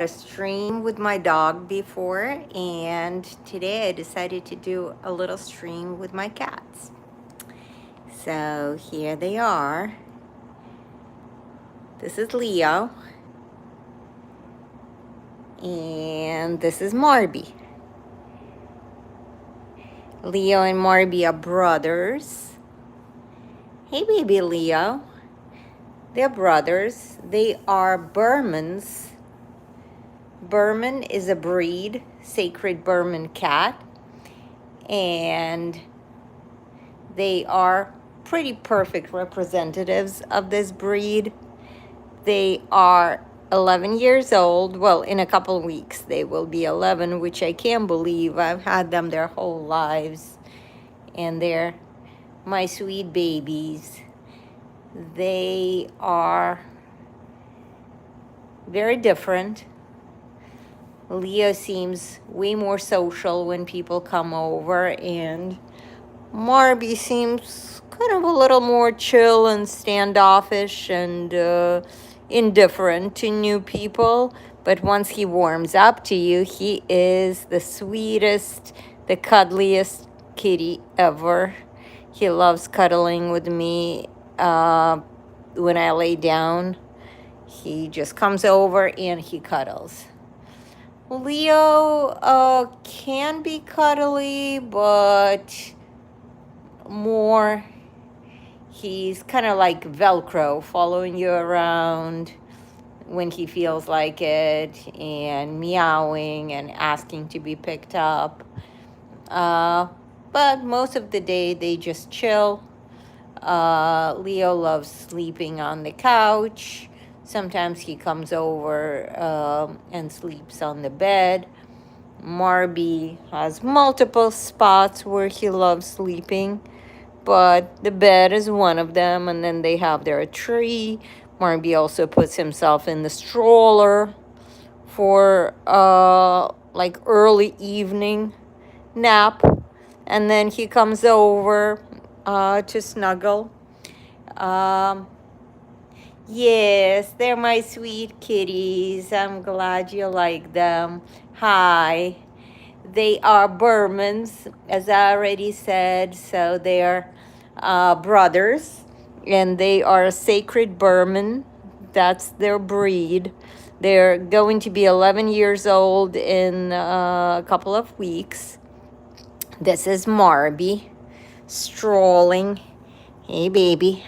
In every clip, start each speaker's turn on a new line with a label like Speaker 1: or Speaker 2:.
Speaker 1: A stream with my dog before, and today I decided to do a little stream with my cats. So here they are. This is Leo, and this is Marby. Leo and Marby are brothers. Hey, baby Leo. They're brothers. They are Birmans. Birman is a breed, sacred Birman cat, and they are pretty perfect representatives of this breed. They are 11 years old. Well, in a couple of weeks, they will be 11, which I can't believe. I've had them their whole lives, and they're my sweet babies. They are very different. Leo seems way more social when people come over, and Marby seems kind of a little more chill and standoffish and indifferent to new people. But once he warms up to you, he is the sweetest, the cuddliest kitty ever. He loves cuddling with me when I lay down. He just comes over and he cuddles. Leo can be cuddly, but more he's kind of like Velcro, following you around when he feels like it, and meowing and asking to be picked up. But most of the day they just chill. Leo loves sleeping on the couch. Sometimes he comes over and sleeps on the bed. Marby has multiple spots where he loves sleeping, but the bed is one of them, and then they have their tree. Marby also puts himself in the stroller for like early evening nap, and then he comes over to snuggle. Um, yes, they're my sweet kitties. I'm glad you like them. Hi. They are Birmans, as I already said, so they're brothers, and they are a sacred Birman. That's their breed. They're going to be 11 years old in a couple of weeks. This is Marby, strolling. Hey, baby.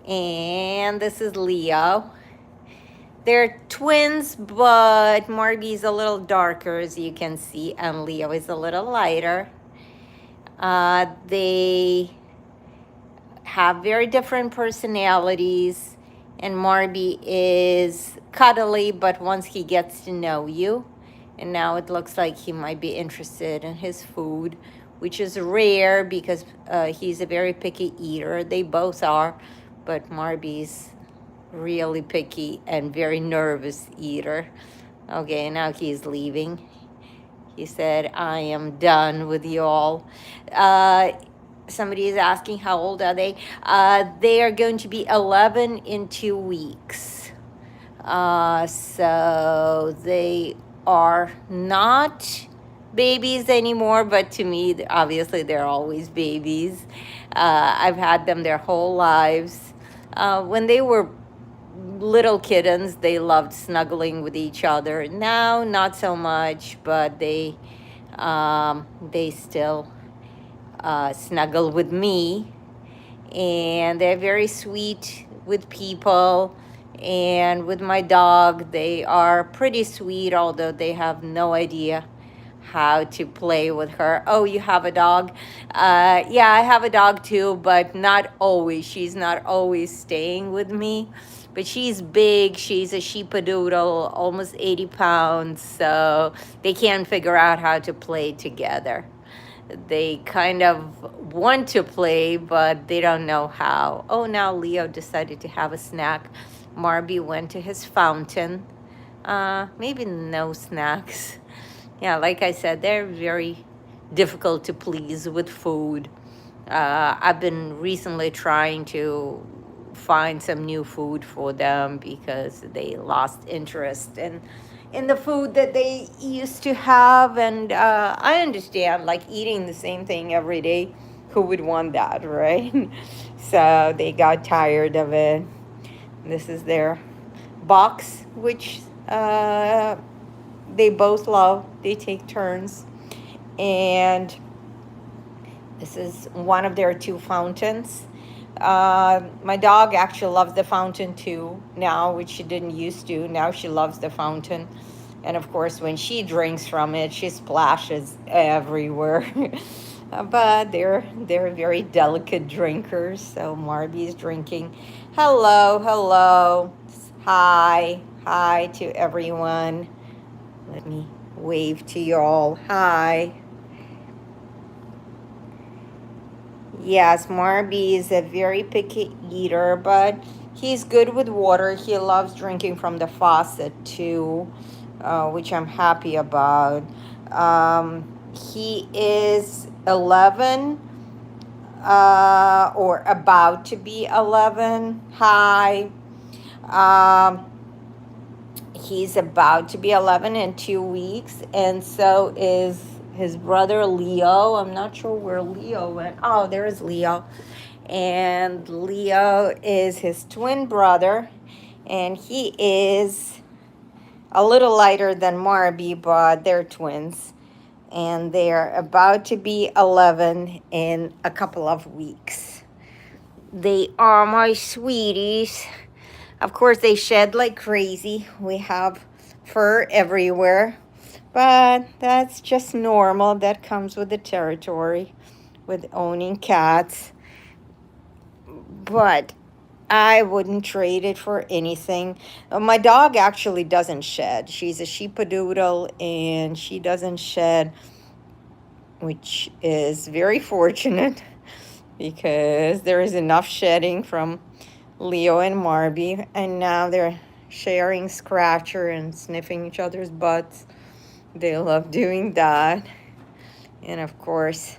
Speaker 1: And this is Leo. They're twins, but Marby's a little darker, as you can see, and Leo is a little lighter. They have very different personalities, and Marby is cuddly, but once he gets to know you, and now it looks like he might be interested in his food, which is rare because he's a very picky eater. They both are, but Marby's really picky and very nervous eater. Okay, now he's leaving. He said, I am done with you all. Somebody is asking how old are they? They are going to be 11 in 2 weeks. So they are not babies anymore, but to me, obviously, they're always babies. I've had them their whole lives. When they were little kittens, they loved snuggling with each other. Now, not so much, but they still snuggle with me, and they're very sweet with people. And with my dog, they are pretty sweet, although they have no idea how to play with her. Oh, you have a dog? Yeah, I have a dog too, but not always. She's not always staying with me. But she's big. She's a sheepadoodle, almost 80 pounds. So they can't figure out how to play together. They kind of want to play, but they don't know how. Oh, now Leo decided to have a snack. Marby went to his fountain. Maybe no snacks. Yeah, like I said, they're very difficult to please with food. I've been recently trying to find some new food for them because they lost interest in in the food that they used to have. And I understand, like eating the same thing every day. Who would want that, right? So they got tired of it. This is their box, which they both love. They take turns. And this is one of their two fountains. My dog actually loves the fountain too now, which she didn't used to. Now she loves the fountain. And of course, when she drinks from it, she splashes everywhere. But they're very delicate drinkers. So Marby's drinking. Hello, hello. Hi, hi to everyone. Let me wave to you all. Hi. Yes, Marby is a very picky eater, but he's good with water. He loves drinking from the faucet too, which I'm happy about. He is 11, or about to be 11. Hi. Um, he's about to be 11 in 2 weeks, and so is his brother Leo. I'm not sure where Leo went. Oh, there's Leo. And Leo is his twin brother, and he is a little lighter than Marby, but they're twins. And they're about to be 11 in a couple of weeks. They are my sweeties. Of course, they shed like crazy. We have fur everywhere, but that's just normal. That comes with the territory, with owning cats. But I wouldn't trade it for anything. My dog actually doesn't shed. She's a sheepadoodle, and she doesn't shed, which is very fortunate because there is enough shedding from Leo and Marby, and now they're sharing scratcher and sniffing each other's butts. They love doing that. And of course,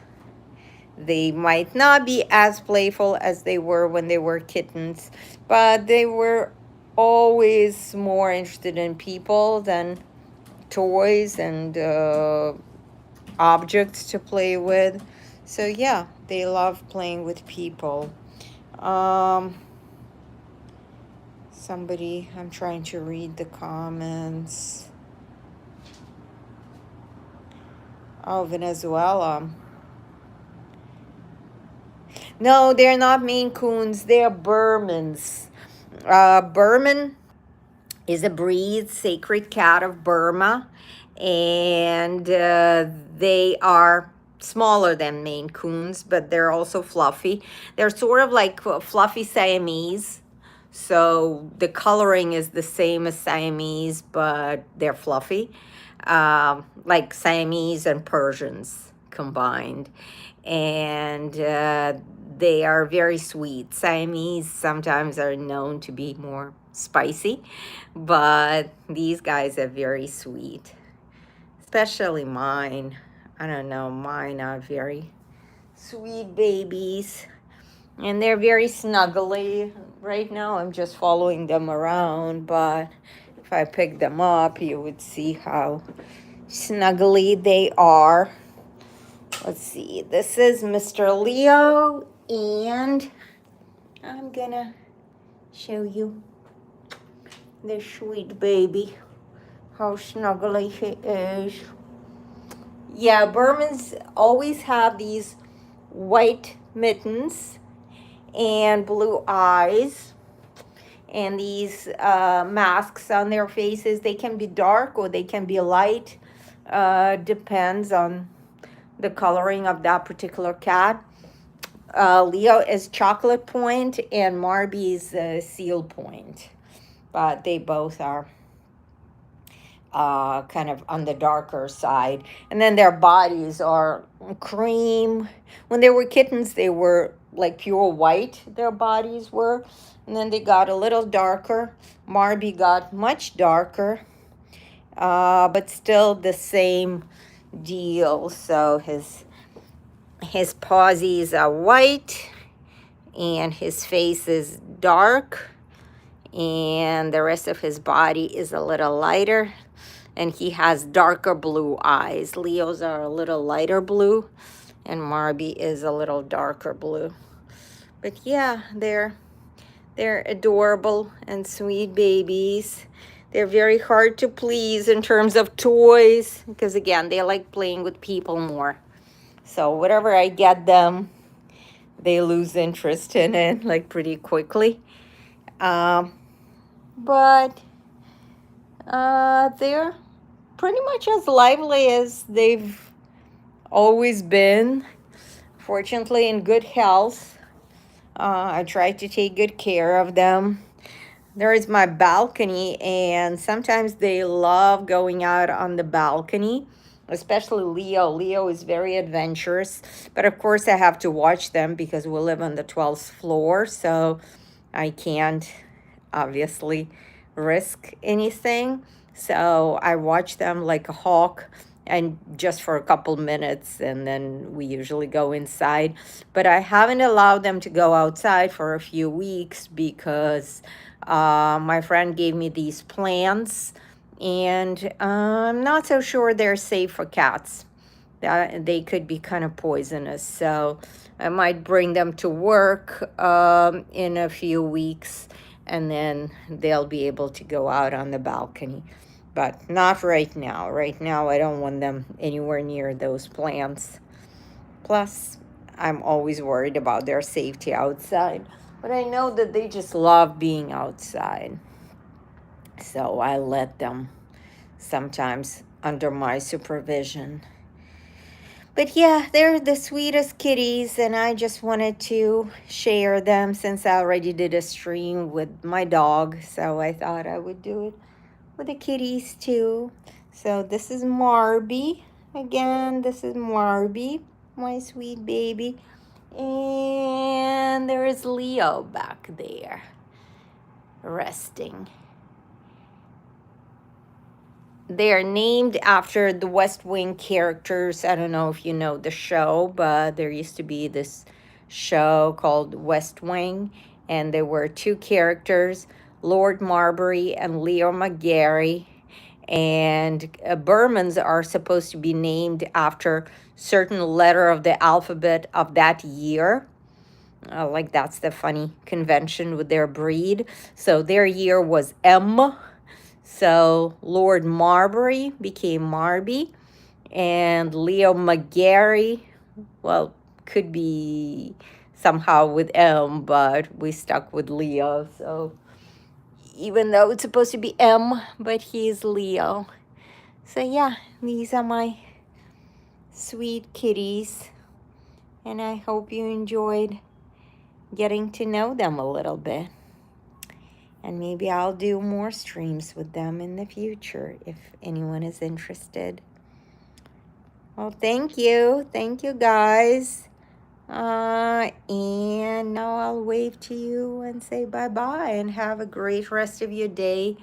Speaker 1: they might not be as playful as they were when they were kittens, but they were always more interested in people than toys and objects to play with. So yeah, they love playing with people. Somebody, I'm trying to read the comments. Oh, Venezuela. No, they're not Maine Coons. They're Birmans. Birman is a breed, sacred cat of Burma, and they are smaller than Maine Coons, but they're also fluffy. They're sort of like fluffy Siamese. So the coloring is the same as Siamese, but they're fluffy, like Siamese and Persians combined. And they are very sweet. Siamese sometimes are known to be more spicy, but these guys are very sweet, especially mine. I don't know, mine are very sweet babies, and they're very snuggly. Right now I'm just following them around, but if I pick them up, you would see how snuggly they are. Let's see, this is Mr. Leo, and I'm gonna show you this sweet baby, how snuggly he is. Yeah, Burmans always have these white mittens and blue eyes, and these masks on their faces. They can be dark or they can be light, depends on the coloring of that particular cat. Leo is chocolate point and Marby's seal point, but they both are kind of on the darker side. And then their bodies are cream. When they were kittens, they were like pure white, their bodies were. And then they got a little darker. Marby got much darker, but still the same deal. So his pawsies are white and his face is dark, and the rest of his body is a little lighter. and he has darker blue eyes. Leo's are a little lighter blue, and Marby is a little darker blue. But yeah, they're adorable and sweet babies. They're very hard to please in terms of toys because, again, they like playing with people more. So whatever I get them, they lose interest in it like pretty quickly. But they're pretty much as lively as they've always been. Fortunately, in good health. I try to take good care of them. There is my balcony, and sometimes they love going out on the balcony, especially Leo. Leo is very adventurous, but of course I have to watch them because we live on the 12th floor, so I can't obviously risk anything. So I watch them like a hawk, and just for a couple minutes, and then we usually go inside. But I haven't allowed them to go outside for a few weeks because my friend gave me these plants, and I'm not so sure they're safe for cats. They could be kind of poisonous. So I might bring them to work in a few weeks, and then they'll be able to go out on the balcony. But not right now. Right now, I don't want them anywhere near those plants. Plus, I'm always worried about their safety outside. But I know that they just love being outside. So I let them sometimes under my supervision. But yeah, they're the sweetest kitties, and I just wanted to share them since I already did a stream with my dog. So I thought I would do it with the kitties too. So this is Marby. Again, this is Marby, my sweet baby. And there is Leo back there, resting. They are named after the West Wing characters. I don't know if you know the show, but there used to be this show called West Wing, and there were two characters, Lord Marbury and Leo McGarry. And Birmans are supposed to be named after certain letter of the alphabet of that year. Like that's the funny convention with their breed. So their year was M. So Lord Marbury became Marby, and Leo McGarry, well, could be somehow with M, but we stuck with Leo. So even though it's supposed to be M, but he's Leo. So yeah, these are my sweet kitties, and I hope you enjoyed getting to know them a little bit. And maybe I'll do more streams with them in the future if anyone is interested. Well, thank you. Thank you, guys. And now I'll wave to you and say bye-bye, and have a great rest of your day,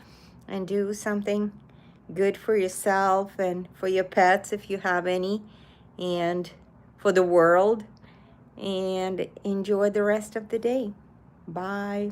Speaker 1: and do something good for yourself and for your pets if you have any, and for the world. And enjoy the rest of the day. Bye.